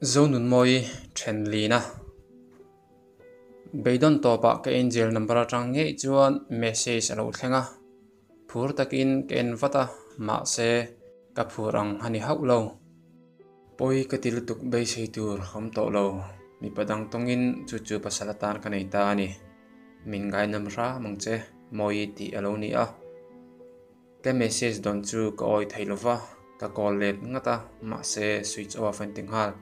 Zonun moi chen lina beidon topa ka angel number atang nge chuan message alo thlenga phur takin ken vata ma se ka phurang hani haulo poi ka til tuk be sei tur hom to lo mi padang tongin chu chu pasalatan ka nei ta ani min gai nam ra mangche moi ti alo ni a ka message don chu ka oi thailova ka call let ngata ma se switch off an ting hal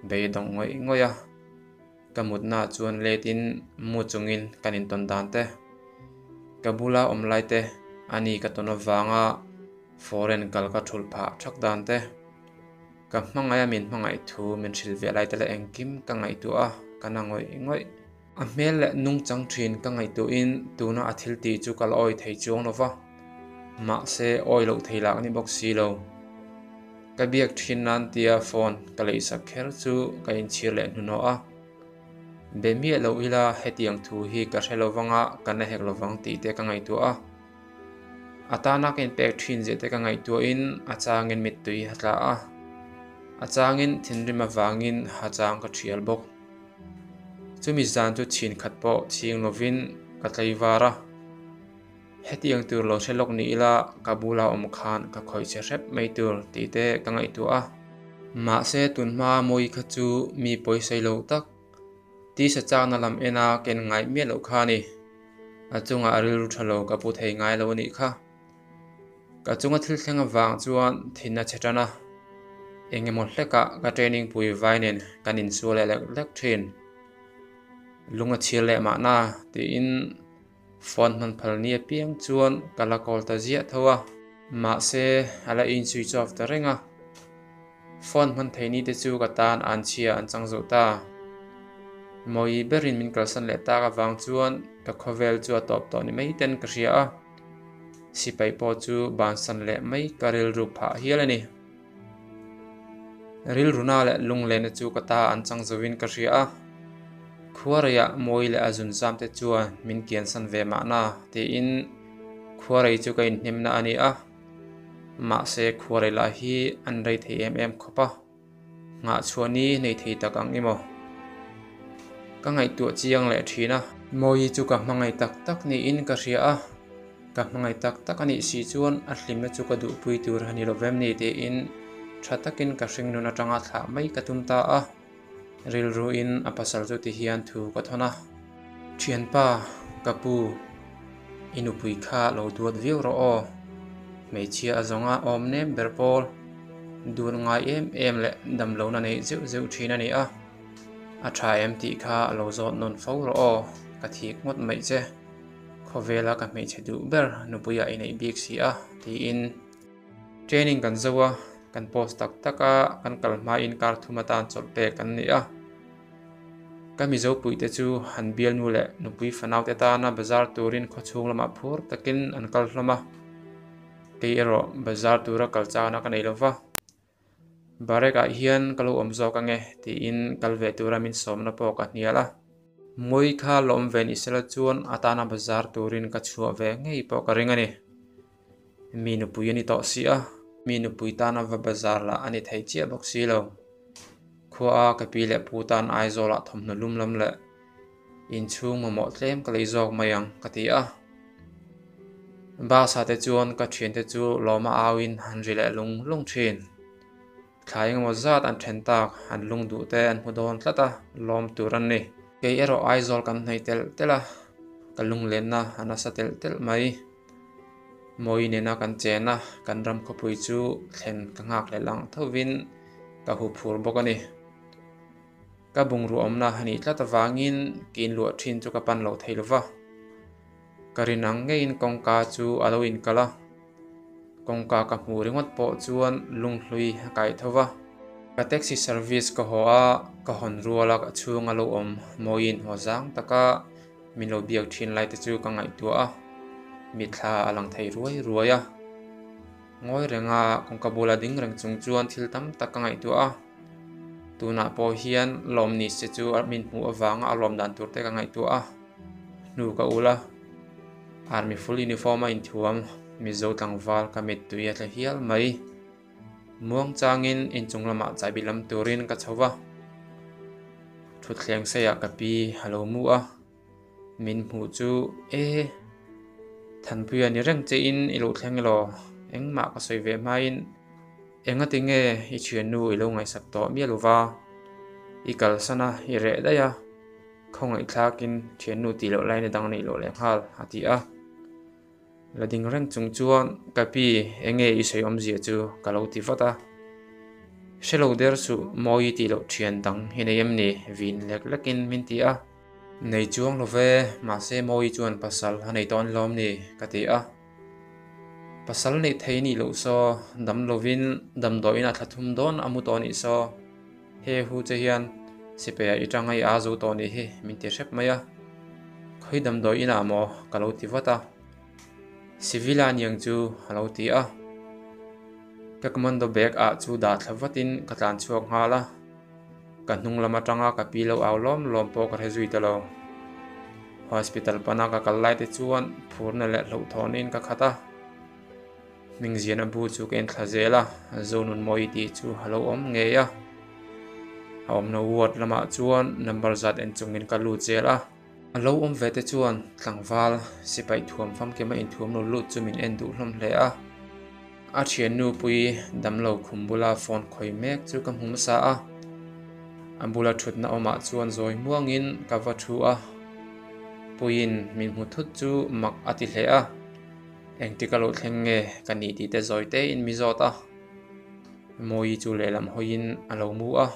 be dong ngoya kamut na chuan letin mu chungin kanin ton dan te kabula omlai te ani ka tona wanga foreign kal ka thul pha thak dan te ka hmangaya min hmangai thu min thil ve lai te la engkim ka ngai tu a kana ngoi a mel le nung chang thin ka ngai tu in tuna athil ti chu kal oi thei chuang nova ma se oi lo theilak ni box si lo ka biak thin nan tia phone ka lei sak kher chu ka in chir le nu no a be mi lo ila hetiang thu hi ka hrelo wanga kana hek lo wang ti te ka ngai tu a atana ken pek thin je te ka ngai tu in achangin mit tui hatla a achangin thinrima wangin hachang ka thial bok chumi zan chu chin khat po thing lovin ka tleiwara hetiang tur lo thelok ni ila kabula om khan ka khoi che rep mei tur ti te ka ngai tu a ma se tunma moi kha chu mi poisai lo tak ti sa chang na lam ena ken ngai mi lo kha ni achunga aril thalo ka pu thei ngai lo ni kha ka chunga thil thlenga wang chuan thinna chetana engemaw hleka ka training pui vainen kanin sule lek thin lunga chil le ma na ti in phone man phal ni piang chuan kala call ta zia thowa ma se ala in switch off ta renga phone man theini te chu ka tan an chia an chang zo ta moi berin min kalsan le ta ka wang chuan ka khovel chu top to ni mai ten ka ria a sipai po chu ban san le mai karil ru pha hial ani ril runa le lung le na chu ka ta an chang zowin ka ria a khuaraya moi le azun zam te chuan min kian san ve ma na ti in khuarai chu ka in hnem na ani a ma se khuarai la hi an rei thei khopa nga chuani nei thei takang imo ka ngai tu chiang le thina moi chu ka hmangai tak ni in ka ria a ka hmangai tak ani si chuan a hlim na chu ka du pui tur hani lo vem ni te in thatakin ka hring nuna tanga thla mai ka tum ta a ril ru in a pasal chu ti hian thu ka thona thian pa kapu inu pui kha lo duat viu ro o mei chia azonga om nem berpol dur ngai em le dam lo na nei zeu thina ni a a tha em ti kha lo zot non fo ro o ka thik ngot mai che khovela ka mei che du ber nu puya inei bik si a ti in training kan zowa kan post taka kan kalma in kar thuma tan chol pe kan ni a kami zo pui te chu han bial nu le nu pui fanau te ta na bazar turin kho chung lama phur takin an kal hlama ke ero bazar tura kal cha na ka nei lova bareka hian kalu omzo ka nge ti in kalve tura min somna po ka hniala moi kha lom ven isela chuan atana bazar turin ka chhuwa ve ngei po ka ringani mi nu pui ani to si a mi nu pui ta na va bazar la ani thei chia bok si lo khua ka pi le putan aizola thomna lum lam le in chung mo tlem ka leizok mayang ka ti a ba sa te chuan ka thien te chu loma awin hanri le lung thin thlai ngo zat an then tak an lung du te an hudon tlata lom turan ni ke ero aizol kan nei tel tela ka lung len na ana sa tel mai moi ne na kan chena kan ram kho pui chu thlen ka ngak le lang thovin ka hu phur bokani ka bung ru omna hani tlata wangin kin lu thin chu ka pan lo theilova karinang nge in kongka chu alo in kala kongka ka hmu ringot po chuan lung hlui kai thova ka taxi service ka ho a ka hon ruala ka chung alo om moin ho zang taka milo biak thin lai te chu ka ngai tu a mi thla alang thei ruaya ngoi renga kongka bola ding reng chung chuan thil tam tak ka ngai tu a tuna po hian lom ni se chu min hmu awanga alom dan tur te ka ngai tu a nu ka ula army full uniform in thuam mi zo tlangwal ka mit tuia tla hial mai muang changin in chung lama chai bilam turin ka chowa thut thleng se ya kapi halo mu a min mu chu than pui ani reng che in ilo thleng lo engma ka soi ve ma in enga tinge I thian nu ilo ngai sak to mi lova I kal sana I re da ya khongai thlakin thian nu ti lo lai na dang nei lo leng hal ati a la ding reng chung chuan kapi enge I sei om zia chu kalo ti vata shelo der su moi ti lo thian dang hinayam ni vin lek lekin min ti a nei chuang lo ve ma se moi chuan pasal hanei ton lom ni kati a pasal nei thei ni lo so dam lovin dam do ina thathum don amu to ni so he hu che hian sipe I tangai a zo to ni hi min ti rep maya khoi dam do ina mo kalo ti vata civilian yang chu halo ti a ka commando bag a chu da thlavatin ka tlan chuak hala ka hnung lama tanga ka pilo awlom lompo ka rezui talo hospital pana ka kallai te chuan phurna le lo thonin ka khata mingzian abu chu ken thazela zonun moi ti chu halo om nge ya om no ward lama chuan number zat en chungin ka lu chela alo om vete chuan tlangwal sipai thuam fam kema in thuam no lut chumin en du hlom hle a thian nu pui damlo khumbula phone khoi mek chu kam hum sa a ambula thutna oma chuan zoi muangin ka va thu a puin min mu thut chu mak ati hle a engtikalo thlenge kani ti te zoi te in mizota moi chu lelam hoin alo mu a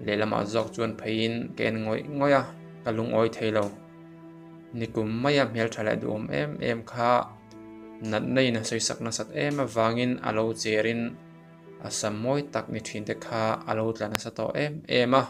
lelam a zok chuan phein ken ngoya kalung oi theilo nikum maya mel thala dum em kha nat nei na soi sakna sat em awangin alo cherin asamoi tak ni thin te kha alo tlana sa to em a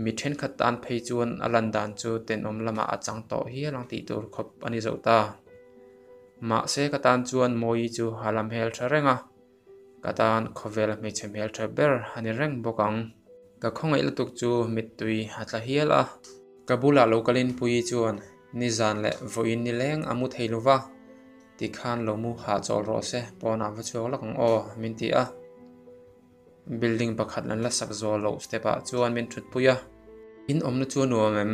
mi then khat an phei chuan alandan chu ten om lama achang to hi lang ti tur khop ani zota ma se katan chuan moi chu halam hel tharenga katan khovel me chem hel thaber ani reng bokang ka khongai lutuk chu mitui hatla hial a kabula lokalin pui chuan nizan le voin ni leng amu theiluwa ti khan lomu ha chol ro se pona va chuak lakang o min ti a building pakhat lan la sak zo lo stepa chuan min thut puya in omna chu nuamem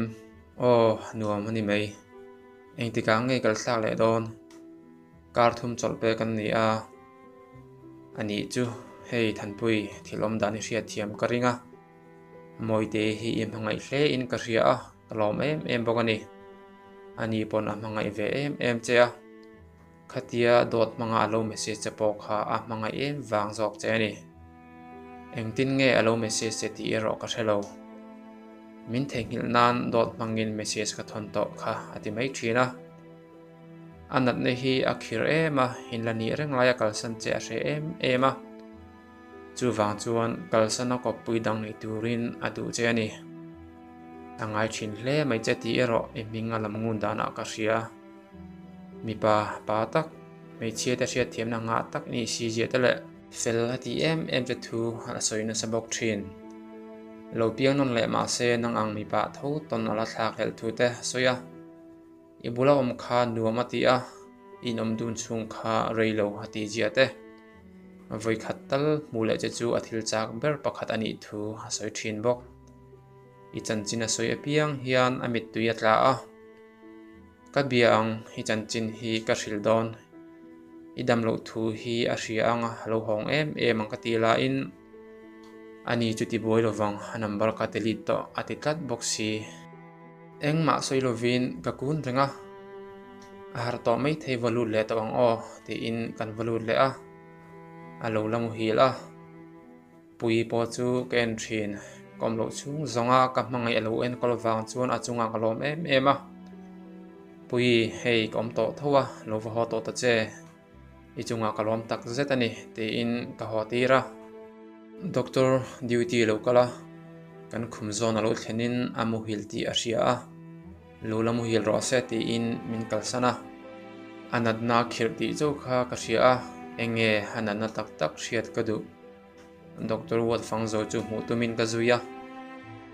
nuam ani mai engti ka ngai kal thlak le don kar thum chol pe kan ni a ani chu hei thanpui thilom dani hria thiam karinga moite hi im hangai hle in ka hria a kalom em bokani ani pon a mangai ve em che a khatia dot manga alo message chapo kha a mangai em wang jok che ani engtin nge alo message che ti ero ka thelo min thengil nan dot mangin message ka thon to kha ati mai thina anat ne hi akhir ema hinlani reng laya kalsan che re ema chu wang chuan kalsana ko pui dang nei turin adu che ani angai thin hle mai che ti ero eminga lam ngun dana ka hria mipa pa tak mei chia ta hria thiam na nga tak ni si je ta le fel ati em che thu a soina sabok thin lo piang non le ma se nang ang mipa tho ton ala thlak hel thu te soya ibula om kha nuamati a inom dun chung kha reilo hati jiate voi khattal mule che chu athil chak ber pakhat ani thu hasoi thin bok I chanchin a soi apiang hian amit tuia tla a kabiang hi chanchin hi ka hril don idam lo thu hi a hria anga lo hong em ang ka tila in ani chu ti boi lovang number ka telit to ati tlat boxi engma soi lovin ka kun renga har to mai thei valut le tawang o ti in kan valut le a alo lamu hil a pui po chu ken thin kom lo chung zonga ka mangai alo en kolwang chuan achunga kalom em a pui hei kom to thowa lo va ho to ta che I chunga kalom tak zetani ti in ka ho tira doctor duty lo kala kan khum zon alo thlenin amu hil ti a hria a lo lamu hil ro se ti in min kalsana anadna khir ti chu kha ka hria a enge hanana tak tak hriat ka du doctor wat fang zo chu mu tumin ka zuya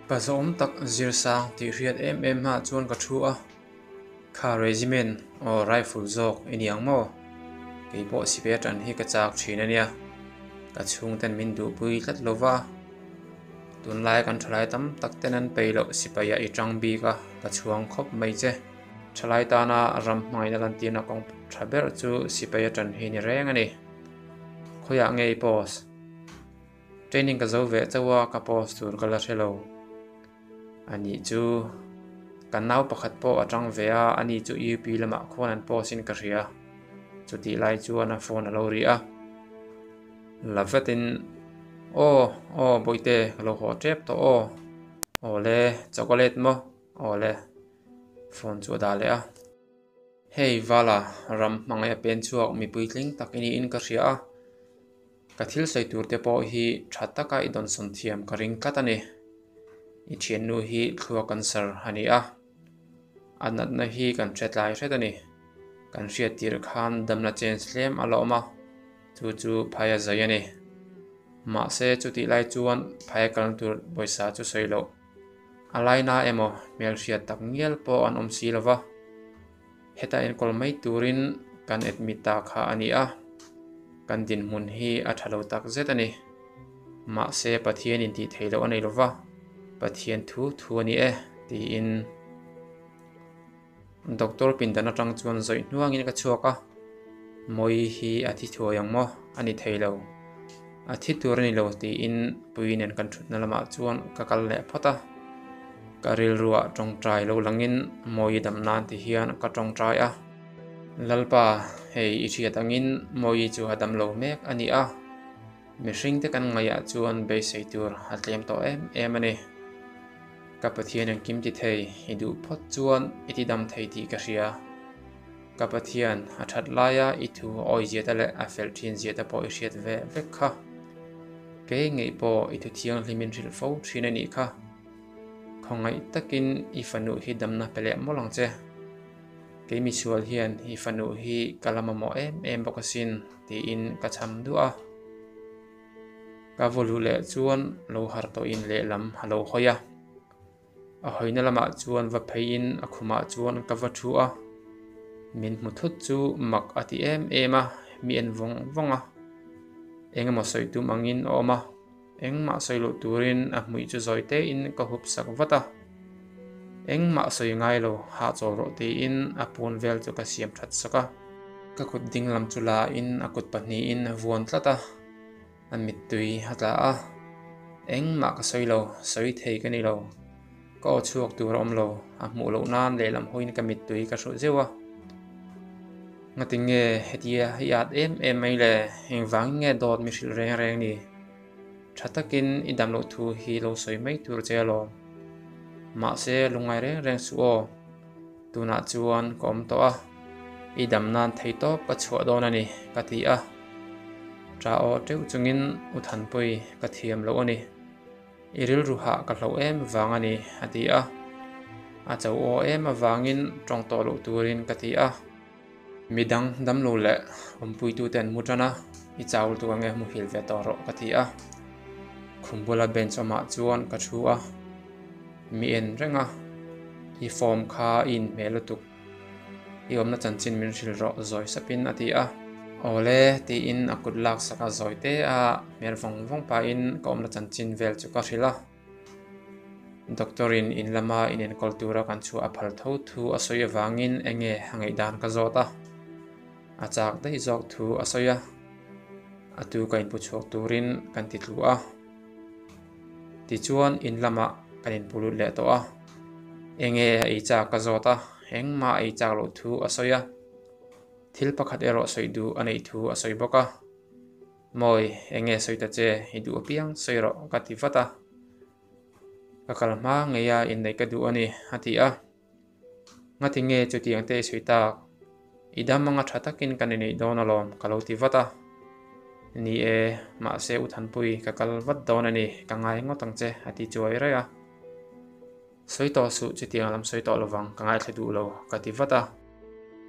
pa zom tak zirsang ti hriat em ha chuan ka thu a kha regiment o rifle zok iniang mo kei bo sipe tan hi ka chak thina nia ka chung ten min du pui tlat lova tun lai kan thalai tam tak tenan peilo sipaya I tang bi ka chuang khop mai che thalai ta na ram mai na lan ti na kong thaber chu sipaya tan hi ni reng ani khoya ngei pos training ka zo ve chawa ka pos tur kala thelo ani chu kan nau pakhat po atang ve a ani chu UP lama khon an posin ka ria chu ti lai chu ana phone a lo ri a lavetin o boite lo ho trep to o le chocolate mo o le phone chu da le a hey vala ram mangaya pen chuak mi puitling takini in ka ria a ka thil sei tur te po hi thatta ka idon son thiam ka ring katani I thian nu hi thua cancer hani a anat na hi kan tretlai hretani kan ria tir khan damna change hlem aloma chu phaya zayani ma se chu ti lai chuan phaya kal tur boisa chu soilo alaina emo mel ria tak ngel po an si lova heta en kol mai turin kan admit ta kha ani a kan din mun hi a thalo tak zetani ma se pathian in ti theilo anei lova pathian thu ani ti in doctor pindana tang chuan zoi nuangin ka chuaka moi hi athi thuayang mo ani theilo athi turani lo ti in puinen kan thutna lama chuan ka kal le phata karil ruwa tong trai lo langin moi dam nan ti hian ka tong trai a lalpa hei ichiat angin moi chu hadam lo mek ani a mihring te kan ngaya chuan be seitur hatlem to em ani ka pathian ang kim ti thei idu phot chuan iti dam thei ti ka ria ka pathian a that laia I thu oi zeta le a fel thin zeta po I hriat ve vek kha ke ngei po I thu thiang hlimin ril fo thin ani kha khongai takin I fanu hi damna pele molang che ke mi sual hian hi fanu hi kalama mo em bokasin ti in ka cham du a ka volu le chuan lo har to in le lam halo khoya a hoina lama chuan va phein a khuma chuan ka va thu a min muthut chu mak ati ema mi en vonga engma soitu mangin oma engma soilo turin a mui chu zoite in ka hup sak vata engma soi ngai lo ha chol ro ti in a pun vel chu ka siam that saka ka khut ding lam chula in a kut pani in vuan tlata an mit tui hatla a engma ka soilo soi thei ka ni lo ko chuak tur om lo a mu lo nan le lam hoin ka mit tui ka ru zewa ngatinge hetia hiat em mai le engwang nge dot mi hril reng ni thatakin idam lo thu hi lo soi mai tur chelo ma se lungai reng su o tuna chuan kom to a idam nan thei top ka chhuwa don ani ka ti a tra o teu chungin uthan pui ka thiam lo ani iril ruha ka hlo wang ani ati a chau o awangin tong to lo turin ka ti a midang dam lo le ompui tu ten mutana I chaul tu ange mu hil ve to ro ka ti a khumbula bench ama chuan ka thu a mi en renga I form kha in melutuk I omna chanchin min hril ro zoi sapin ati a ole ti in akut lak saka zoite a mer vong pa in ka omna chanchin vel chu ka hrila doctorin in lama in en kultura kan chu a phal tho thu asoi awangin enge hangai dan ka zota achak dei zok thu asoya atu kain pu chok turin kan ti tlu a ti chuan in lama kanin pulut le to a enge ei cha ka zota engma ei cha lo thu asoya thil pakhat ero soidu anei thu asoi boka moi enge soita che hidu piang soiro ka ti vata ka kalma ngeya in nei ka du ani hati a ngati nge chuti angte soita idam manga thatakin kanini donalom kaloti vata ni ma se uthan pui ka kal vat donani ka ngai ngotang che ati chuai ra ya soito su chuti alam soito lowang ka ngai thledu lo ka ti vata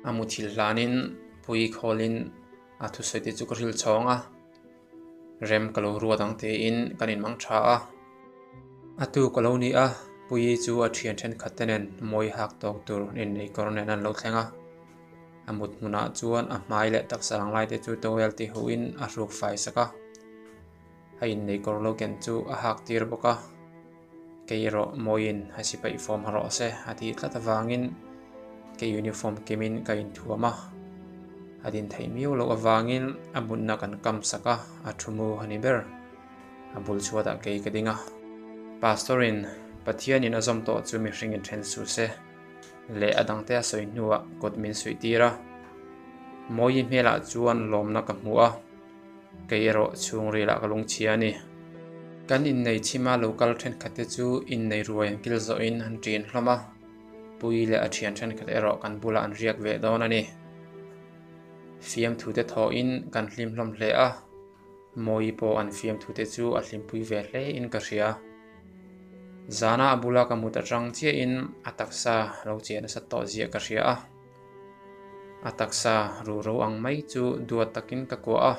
amu thil lanin pui kholin athu soiti chu kril chonga rem kalo ruadang te in kanin mang tha a atu koloni a pui chu a thian then khatenen moi hak tok tur in nei koronen an lo thlenga amut muna chuan a hmai le tak sarang lai te chu towel ti huin a ruk fai saka hain nei korlo ken chu a hak tir boka keiro moin hasipai form haro se ati tlata wangin ke uniform kemin ka in thuama adin thaimiu lo awangin amunna kan kam saka athumu haniber abul chuada ke kedinga pastorin pathian in azam to chu mi hringin then su se le adangte soi nuwa kotmin suitira moi mela chuan lomna ka hmuwa keiro chungri la kalung chiani kan in nei chima local then khate chu in nei ruai kilzo in han trin hloma puile a thian then khat ero kan bula an riak ve don ani fiam thute tho in kan hlim hlom hle a moi po an fiam thute chu a hlim pui ve hle in ka ria zana abula ka muta tang chia in ataksa lo chen sa to zia ka ria a ataksa ru ro ang mai chu duat takin ka ko a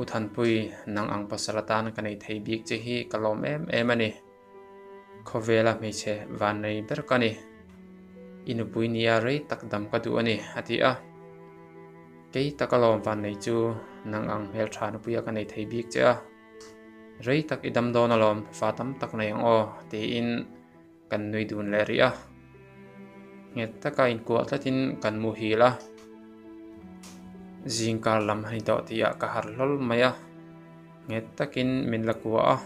uthan pui nang ang pasalatan ka nei thei bik che hi kalom em ani khovela me che van nei ber kani inu pui nia rei takdam ka du ani ati a kei takalom van nei chu nang ang hel than puya ka nei thei bik che a rei tak idam don alom fatam tak nei ang o te in kan nui dun le ri a nget taka in ko tlatin kan mu hi la zingkar lam hani do tia ka har lol maya nget takin min la kwa a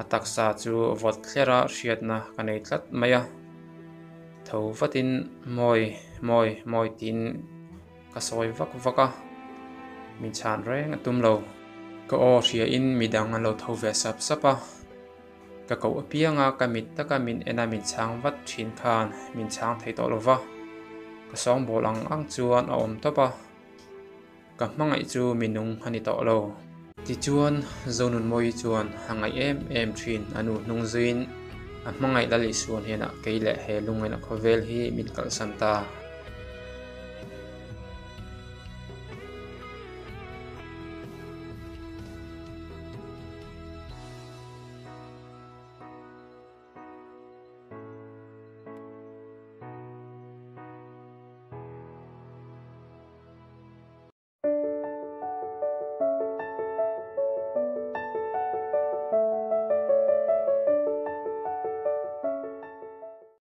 ataksa chu vot khlera hriatna ka nei tlat maya tho fatin moi tin ka soi vak vaka min chan reng atum lo ko o hria in midang lo tho ve sap sapa ka ko apianga ka mit taka min ena min chang vat thin khan min chang thei to lova ka song bolang ang chuan a om topa ka mangai chu minung hani to lo ti chuan zonun moi chuan hangai em thin anu nung zuin a mangai dali suan hena keile he lungaina khovel hi min kal santa